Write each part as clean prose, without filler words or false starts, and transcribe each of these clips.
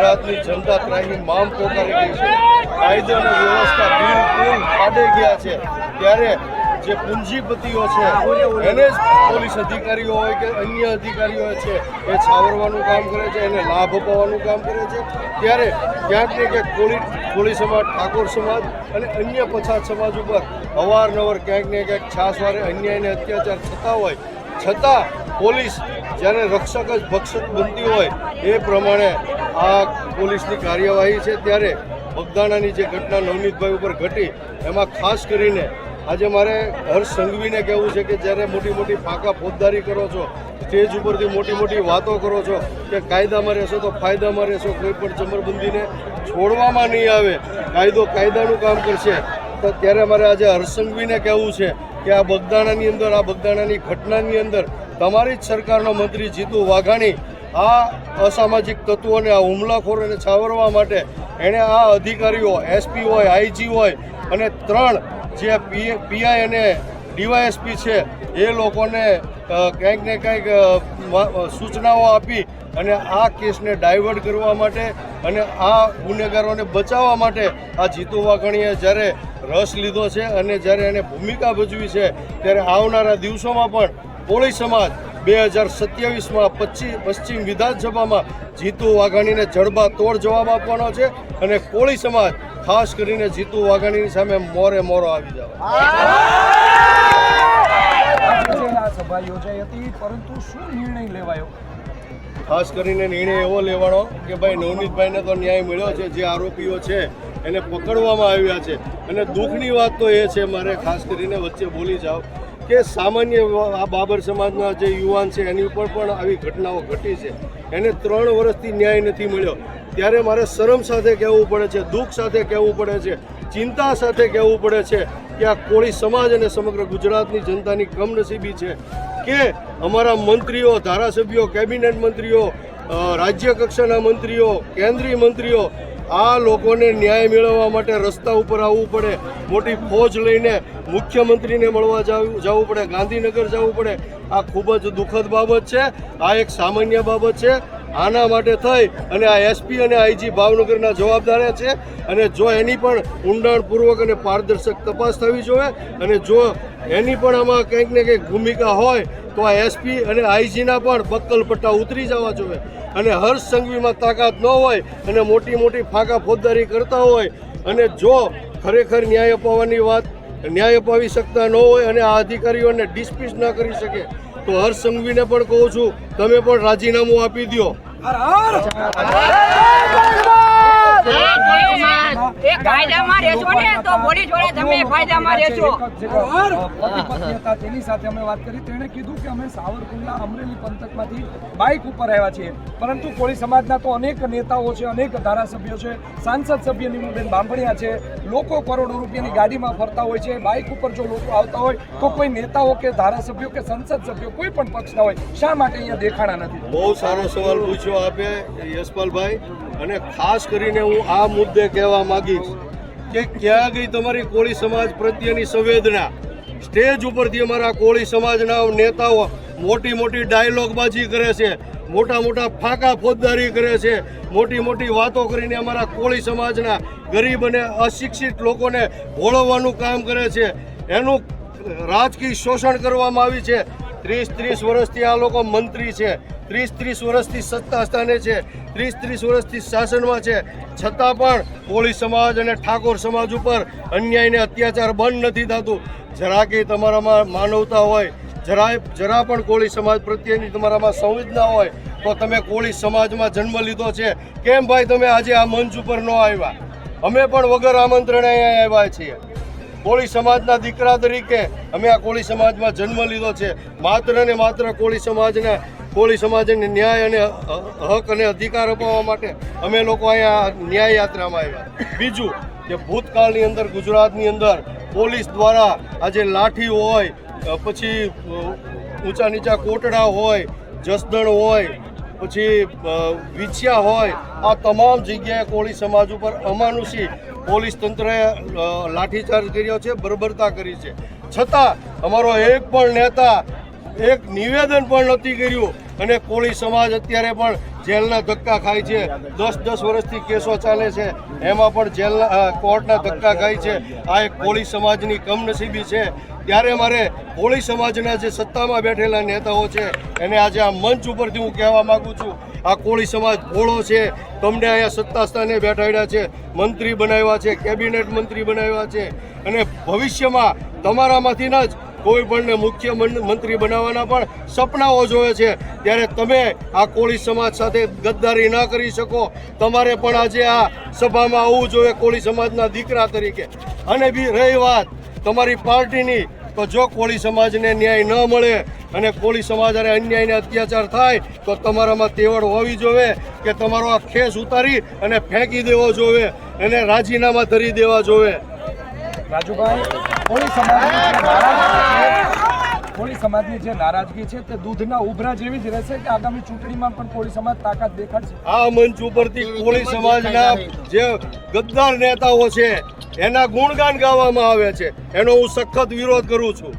ગુજરાતની જનતા ત્રાહિમામ પોકારી ગઈ છે, કાયદો અને વ્યવસ્થા બિલકુલ ખાડે ગયા છે, ત્યારે જે પૂંજીપતિઓ છે એને જ પોલીસ અધિકારીઓ હોય કે અન્ય અધિકારીઓ છે એ છાવરવાનું કામ કરે છે, એને લાભ અપાવવાનું કામ કરે છે, ત્યારે ક્યાંક ને ક્યાંક કોળી સમાજ, ઠાકોર સમાજ અને અન્ય પછાત સમાજ ઉપર અવારનવાર ક્યાંક ને ક્યાંક છાસવારે અન્યાય અને અત્યાચાર થતા હોય છતાં પોલીસ જ્યારે રક્ષક જ ભક્ષક બનતી હોય એ પ્રમાણે આ પોલીસની કાર્યવાહી છે। ત્યારે બગદાણાની જે ઘટના નવનીતભાઈ ઉપર ઘટી એમાં ખાસ કરીને આજે મારે હર્ષ સંઘવીને કહેવું છે કે જ્યારે મોટી મોટી ફાંકા ફોજદારી કરો છો, સ્ટેજ ઉપરથી મોટી મોટી વાતો કરો છો કે કાયદામાં રહેશો તો ફાયદામાં રહેશો, કોઈ પણ જમરબંધીને છોડવામાં નહીં આવે, કાયદો કાયદાનું કામ કરશે, તો ત્યારે મારે આજે હર્ષ સંઘવીને કહેવું છે કે આ બગદાણાની અંદર, આ બગદાણાની ઘટનાની અંદર તમારી જ સરકારનો મંત્રી જીતુ વાઘાણી આ અસામાજિક તત્વોને, આ હુમલાખોરોને છાવરવા માટે એણે આ અધિકારીઓ SP હોય, IG હોય અને 3 જે PI અને DYSP છે એ લોકોને કંઈક ને કંઈક સૂચનાઓ આપી અને આ કેસને ડાયવર્ટ કરવા માટે અને આ ગુનેગારોને બચાવવા માટે આ જીતુ વાઘાણીએ જ્યારે રસ લીધો છે અને જ્યારે એને ભૂમિકા ભજવી છે, ત્યારે આવનારા દિવસોમાં પણ કોળી સમાજ 2027માં પશ્ચિમ વિધાનસભામાં જીતુ વાઘાણીને જડબાતોડ જવાબ આપવાનો છે અને કોળી સમાજ ખાસ કરીને જીતુ વાઘાણીની સામે મોરે મોરો આવી જાવ। સભા યોજાઈ હતી, પરંતુ શું નિર્ણય લેવાયો? ખાસ કરીને નિર્ણય એવો લેવાનો કે ભાઈ નવનીતભાઈને તો ન્યાય મળ્યો છે, જે આરોપીઓ છે એને પકડવામાં આવ્યા છે, અને દુઃખની વાત તો એ છે, મારે ખાસ કરીને વચ્ચે બોલી જાવ કે સામાન્ય આ બાબર સમાજના જે યુવાન છે એની ઉપર પણ આવી ઘટનાઓ ઘટી છે, એને 3 વર્ષથી ન્યાય નથી મળ્યો, ત્યારે મારે શરમ સાથે કહેવું પડે છે, દુઃખ સાથે કહેવું પડે છે, ચિંતા સાથે કહેવું પડે છે કે આ કોળી સમાજ અને સમગ્ર ગુજરાતની જનતાની કમનસીબી છે કે અમારા મંત્રીઓ, ધારાસભ્યો, કેબિનેટ મંત્રીઓ, રાજ્ય કક્ષાના મંત્રીઓ, કેન્દ્રીય મંત્રીઓ આ લોકોને ન્યાય મેળવવા માટે રસ્તા ઉપર આવવું પડે, મોટી ફોજ લઈને મુખ્યમંત્રીને મળવા જવું પડે, ગાંધીનગર જવું પડે, આ ખૂબ જ દુઃખદ બાબત છે, આ એક સામાન્ય બાબત છે। આના માટે થઈ અને આ SP અને IG ભાવનગરના જવાબદાર છે, અને જો એની પણ ઊંડાણપૂર્વક અને પારદર્શક તપાસ થવી જોઈએ, અને જો એની પણ આમાં કંઈક ને કંઈક ભૂમિકા હોય તો આ SP અને IGના પણ બક્કલ પટ્ટા ઉતરી જવા જોઈએ, અને હર્ષ સંઘવીમાં તાકાત ન હોય અને મોટી મોટી ફાંકા ફોજદારી કરતા હોય અને જો ખરેખર ન્યાય અપાવવાની વાત ન્યાય અપાવી શકતા ન હોય અને આ અધિકારીઓને ડિસ્મિસ ન કરી શકે તો હર્ષ સંઘવીને પણ કહું છું, તમે પણ રાજીનામું આપી દો। તેની સાથે અમે વાત કરી, તેણે કીધું કે અમે સાવરકુંડલા અમરેલી પંથકમાંથી બાઇક ઉપર આવ્યા છીએ, પરંતુ કોળી સમાજના તો અનેક નેતાઓ છે, અનેક ધારાસભ્યો છે, સાંસદ સભ્ય નીમુબેન બાંભણિયા છે, લોકો કરોડો રૂપિયાની ગાડીમાં ફરતા હોય છે, બાઇક ઉપર જો લોકો આવતા હોય તો કોઈ નેતાઓ કે ધારાસભ્યો કે સંસદ સભ્યો કોઈ પણ પક્ષના હોય, શા માટે અહીંયા દેખાણા નથી? બહુ સારો સવાલ પૂછ્યો આપે યશપાલભાઈ, અને ખાસ કરીને હું આ મુદ્દે કહેવા માંગીશ કે ક્યાં ગઈ તમારી કોળી સમાજ પ્રત્યેની સંવેદના? સ્ટેજ ઉપરથી અમારા કોળી સમાજના નેતાઓ મોટી મોટી ડાયલોગબાજી કરે છે, મોટા મોટા ફાંકા ફોજદારી કરે છે, મોટી મોટી વાતો કરીને અમારા કોળી સમાજના ગરીબ અને અશિક્ષિત લોકોને ભોળવવાનું કામ કરે છે, એનું રાજકીય શોષણ કરવામાં આવી છે। 30 વર્ષથી આ લોકો મંત્રી છે, 30 વર્ષથી સત્તા સ્થાને છે, 30 વર્ષથી શાસનમાં છે, છતાં પણ કોળી સમાજ અને ઠાકોર સમાજ ઉપર અન્યાય અને અત્યાચાર બંધ નથી થતું। જરા કે તમારામાં માનવતા હોય, જરા પણ કોળી સમાજ પ્રત્યેની તમારામાં સંવેદના હોય તો તમે કોળી સમાજમાં જન્મ લીધો છે, કેમ ભાઈ તમે આજે આ મંચ ઉપર ન આવ્યા? અમે પણ વગર આમંત્રણે અહીંયા આવ્યા છીએ, કોળી સમાજના દીકરા તરીકે અમે આ કોળી સમાજમાં જન્મ લીધો છે, માત્ર ને માત્ર કોળી સમાજને ન્યાય અને હક અને અધિકાર અપાવવા માટે અમે લોકો અહીંયા ન્યાય યાત્રામાં આવ્યા। બીજું કે ભૂતકાળની અંદર ગુજરાતની અંદર પોલીસ દ્વારા આજે લાઠી હોય, પછી ઊંચા નીચા કોટડા હોય, જસદણ હોય, પછી વિછિયા હોય, આ તમામ જગ્યાએ કોળી સમાજ ઉપર અમાનુષી પોલીસ તંત્રએ લાઠીચાર્જ કર્યો છે, બર્બરતા કરી છે, છતાં અમારો એક પણ નેતા એક નિવેદન પણ નથી કર્યું, અને કોળી સમાજ અત્યારે પણ જેલના ધક્કા ખાય છે, 10 વર્ષથી કેસો ચાલે છે, એમાં પણ જેલના કોર્ટના ધક્કા ખાય છે. આ એક કોળી સમાજની કમનસીબી છે. ત્યારે મારે કોળી સમાજના જે સત્તામાં બેઠેલા નેતાઓ છે એને આજે આ મંચ ઉપરથી હું કહેવા માગું છું, આ કોળી સમાજ ભોળો છે. તમને અહીંયા સત્તા સ્થાને બેઠાડ્યા છે, મંત્રી બનાવ્યા છે, કેબિનેટ મંત્રી બનાવ્યા છે, અને ભવિષ્યમાં તમારામાંથી જ કોઈ પણને મુખ્ય મંત્રી બનાવવાના પણ સપનાઓ જોવે છે. ત્યારે તમે આ કોળી સમાજ સાથે ગદ્દારી ન કરી શકો. તમારે પણ આજે આ સભામાં આવવું જોઈએ કોળી સમાજના દીકરા તરીકે. અને બી રહી વાત તમારી પાર્ટીની, તો જો કોળી સમાજને ન્યાય ન મળે અને કોળી સમાજ અને અન્યાયને અત્યાચાર થાય તો તમારામાં તેવડ હોવી જોઈએ કે તમારો આ ખેસ ઉતારી અને ફેંકી દેવો જોઈએ, એને રાજીનામા ધરી દેવા જોઈએ. રાજુભાઈ, કોળી સમાજની જે નારાજગી છે, કોળી સમાજની જે નારાજગી છે તે દૂધના ઉભરા જેવી જ રહેશે કે આગામી ચૂંટણીમાં પણ કોળી સમાજ તાકાત દેખાડશે? આ મંચ ઉપરથી કોળી સમાજના જે ગદ્દાર નેતાઓ છે એના ગુણગાન ગાવામાં આવે છે, એનો હું સખત વિરોધ કરું છું.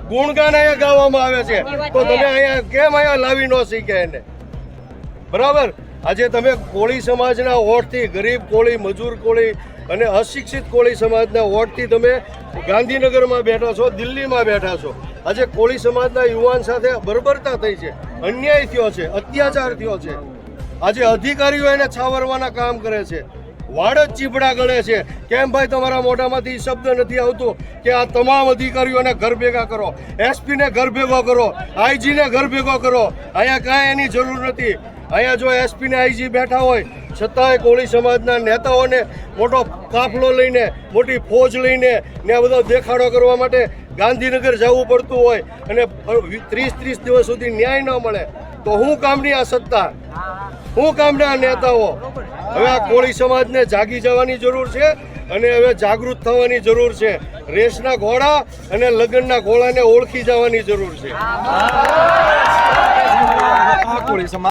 ગુણગાન અહીંયા ગાવામાં આવે છે તો તમે અહીંયા કેમ અહીંયા લાવી ન શીખે એને? બરાબર, આજે તમે કોળી સમાજના વોટથી, ગરીબ કોળી, મજૂર કોળી અને અશિક્ષિત કોળી સમાજના વોટથી તમે ગાંધીનગરમાં બેઠા છો, દિલ્હીમાં બેઠા છો. આજે કોળી સમાજના યુવાન સાથે બર્બરતા થઈ છે, અન્યાય થયો છે, અત્યાચાર થયો છે. આજે અધિકારીઓ એને છાવરવાના કામ કરે છે, વાડ જ ચીપડા ગળે છે. કેમ ભાઈ તમારા મોઢામાંથી શબ્દ નથી આવતો કે આ તમામ અધિકારીઓને ઘર ભેગા કરો, એસપીને ઘર ભેગો કરો, આઈજીને ઘર ભેગો કરો? અહીંયા કાંઈ એની જરૂર નથી. અહીંયા જો એસપીને આઈજી બેઠા હોય છતાંય કોળી સમાજના નેતાઓને મોટો કાફલો લઈને, મોટી ફોજ લઈને ને આ બધો દેખાડો કરવા માટે ગાંધીનગર જવું પડતું હોય અને 30 દિવસ સુધી ન્યાય ન મળે તો હું કામની આ સત્તા, હું કામના આ નેતાઓ? હવે આ કોળી સમાજને જાગી જવાની જરૂર છે અને હવે જાગૃત થવાની જરૂર છે. રેસના ઘોડા અને લગ્નના ઘોડાને ઓળખી જવાની જરૂર છે. કોળી સમાજ